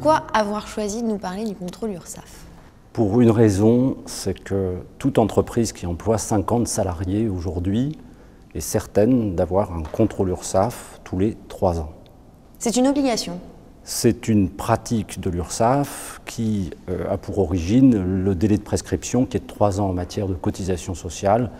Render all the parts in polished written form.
Pourquoi avoir choisi de nous parler du contrôle URSSAF? Pour une raison, c'est que toute entreprise qui emploie 50 salariés aujourd'hui est certaine d'avoir un contrôle URSSAF tous les 3 ans. C'est une obligation? C'est une pratique de l'URSSAF qui a pour origine le délai de prescription qui est de 3 ans en matière de cotisation sociale,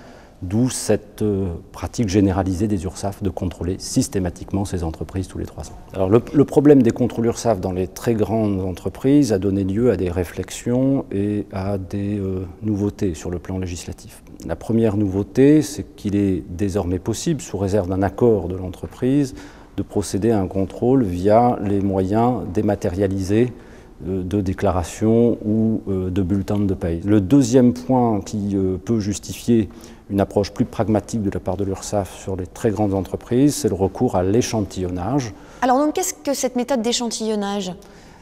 d'où cette pratique généralisée des URSSAF de contrôler systématiquement ces entreprises tous les 3 ans. Alors le problème des contrôles URSSAF dans les très grandes entreprises a donné lieu à des réflexions et à des nouveautés sur le plan législatif. La première nouveauté, c'est qu'il est désormais possible, sous réserve d'un accord de l'entreprise, de procéder à un contrôle via les moyens dématérialisés de déclaration ou de bulletin de paye. Le deuxième point qui peut justifier une approche plus pragmatique de la part de l'URSSAF sur les très grandes entreprises, c'est le recours à l'échantillonnage. Alors donc qu'est-ce que cette méthode d'échantillonnage?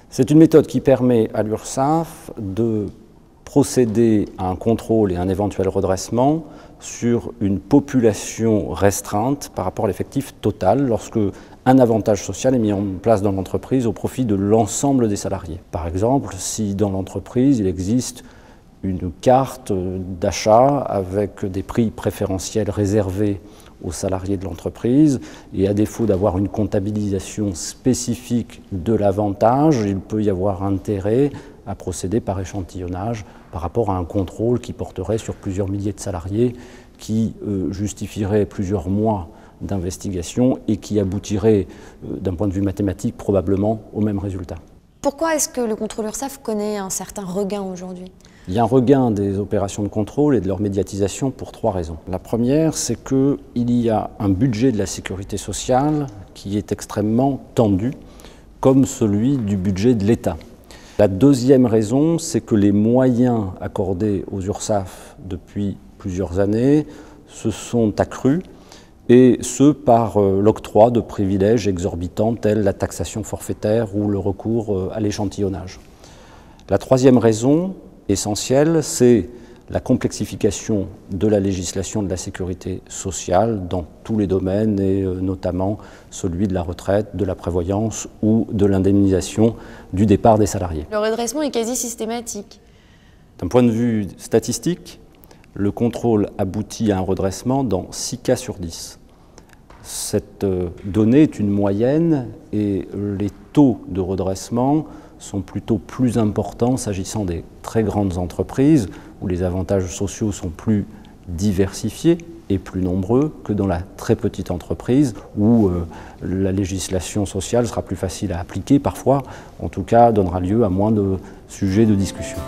C'est une méthode qui permet à l'URSSAF de procéder à un contrôle et un éventuel redressement sur une population restreinte par rapport à l'effectif total lorsque un avantage social est mis en place dans l'entreprise au profit de l'ensemble des salariés. Par exemple, si dans l'entreprise il existe une carte d'achat avec des prix préférentiels réservés aux salariés de l'entreprise et à défaut d'avoir une comptabilisation spécifique de l'avantage, il peut y avoir intérêt à procéder par échantillonnage par rapport à un contrôle qui porterait sur plusieurs milliers de salariés, qui justifierait plusieurs mois d'investigation et qui aboutirait d'un point de vue mathématique probablement au même résultat. Pourquoi est-ce que le contrôle URSSAF connaît un certain regain aujourd'hui? Il y a un regain des opérations de contrôle et de leur médiatisation pour 3 raisons. La première, c'est qu'il y a un budget de la sécurité sociale qui est extrêmement tendu, comme celui du budget de l'État. La deuxième raison, c'est que les moyens accordés aux URSSAF depuis plusieurs années se sont accrus, et ce par l'octroi de privilèges exorbitants tels la taxation forfaitaire ou le recours à l'échantillonnage. La troisième raison essentielle, c'est la complexification de la législation de la sécurité sociale dans tous les domaines et notamment celui de la retraite, de la prévoyance ou de l'indemnisation du départ des salariés. Le redressement est quasi systématique. D'un point de vue statistique, le contrôle aboutit à un redressement dans 6 cas sur 10. Cette donnée est une moyenne et les taux de redressement sont plutôt plus importants s'agissant des très grandes entreprises où les avantages sociaux sont plus diversifiés et plus nombreux que dans la très petite entreprise où la législation sociale sera plus facile à appliquer parfois, en tout cas donnera lieu à moins de sujets de discussion.